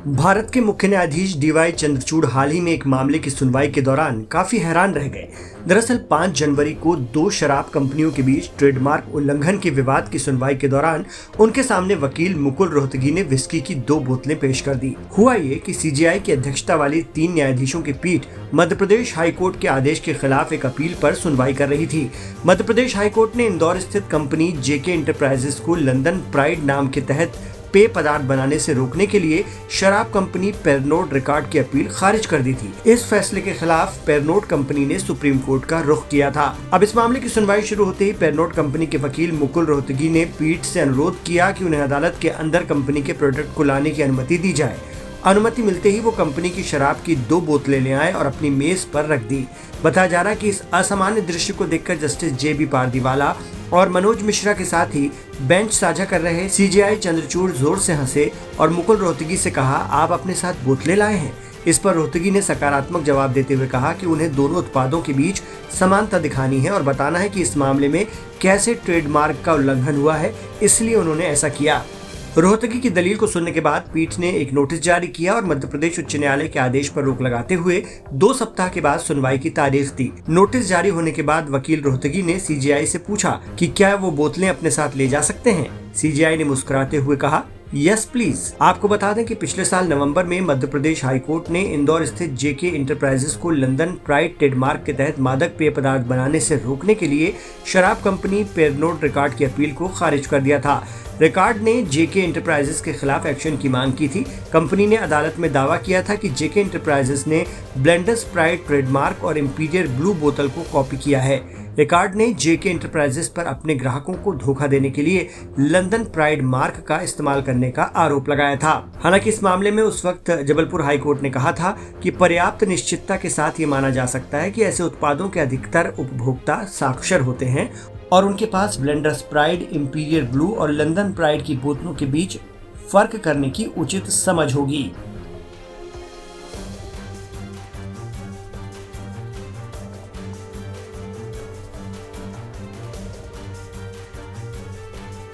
भारत के मुख्य न्यायाधीश डीवाई चंद्रचूड़ हाल ही में एक मामले की सुनवाई के दौरान काफी हैरान रह गए। दरअसल 5 जनवरी को 2 शराब कंपनियों के बीच ट्रेडमार्क उल्लंघन के विवाद की सुनवाई के दौरान उनके सामने वकील मुकुल रोहतगी ने विस्की की 2 बोतलें पेश कर दी। हुआ ये कि सीजेआई की अध्यक्षता वाली 3 न्यायाधीशों की पीठ मध्य प्रदेश हाईकोर्ट के आदेश के खिलाफ एक अपील पर सुनवाई कर रही थी। मध्य प्रदेश हाईकोर्ट ने इंदौर स्थित कंपनी जेके इंटरप्राइजेस को लंदन प्राइड नाम के तहत पेय पदार्थ बनाने से रोकने के लिए शराब कंपनी पेरनोट रिकॉर्ड की अपील खारिज कर दी थी। इस फैसले के खिलाफ पेरनोट कंपनी ने सुप्रीम कोर्ट का रुख किया था। अब इस मामले की सुनवाई शुरू होते ही पेरनोट कंपनी के वकील मुकुल रोहतगी ने पीठ से अनुरोध किया कि उन्हें अदालत के अंदर कंपनी के प्रोडक्ट को लाने की अनुमति दी जाए। अनुमति मिलते ही वो कंपनी की शराब की 2 बोतलें ले आए और अपनी मेज पर रख दी। बताया जा रहा है कि इस असामान्य दृश्य को देखकर जस्टिस JB पारदीवाला और मनोज मिश्रा के साथ ही बेंच साझा कर रहे सीजेआई चंद्रचूड़ जोर से हंसे और मुकुल रोहतगी से कहा, आप अपने साथ बोतलें लाए हैं। इस पर रोहतगी ने सकारात्मक जवाब देते हुए कहा कि उन्हें दोनों उत्पादों के बीच समानता दिखानी है और बताना है कि इस मामले में कैसे ट्रेडमार्क का उल्लंघन हुआ है, इसलिए उन्होंने ऐसा किया। रोहतगी की दलील को सुनने के बाद पीठ ने एक नोटिस जारी किया और मध्य प्रदेश उच्च न्यायालय के आदेश पर रोक लगाते हुए 2 सप्ताह के बाद सुनवाई की तारीख दी। नोटिस जारी होने के बाद वकील रोहतगी ने सीजेआई से पूछा कि क्या वो बोतलें अपने साथ ले जा सकते हैं। सीजेआई ने मुस्कुराते हुए कहा, यस प्लीज। आपको बता दें कि पिछले साल नवंबर में मध्य प्रदेश हाईकोर्ट ने इंदौर स्थित जेके इंटरप्राइजेस को लंदन प्राइड ट्रेडमार्क के तहत मादक पेय पदार्थ बनाने से रोकने के लिए शराब कंपनी पेरनोट रिकॉर्ड की अपील को खारिज कर दिया था। रिकॉर्ड ने जेके इंटरप्राइजेस के खिलाफ एक्शन की मांग की थी। कंपनी ने अदालत में दावा किया था कि जेके इंटरप्राइजेस ने ब्लेंडर्स प्राइड ट्रेडमार्क और इंपीरियर ब्लू बोतल को कॉपी किया है। रिकॉर्ड ने जेके इंटरप्राइजेस पर अपने ग्राहकों को धोखा देने के लिए लंदन प्राइड मार्क का इस्तेमाल करने का आरोप लगाया था। हालांकि इस मामले में उस वक्त जबलपुर हाईकोर्ट ने कहा था कि पर्याप्त निश्चितता के साथ ये माना जा सकता है कि ऐसे उत्पादों के अधिकतर उपभोक्ता साक्षर होते हैं और उनके पास ब्लेंडर्स प्राइड, इंपीरियर ब्लू और लंदन प्राइड की बोतलों के बीच फर्क करने की उचित समझ होगी।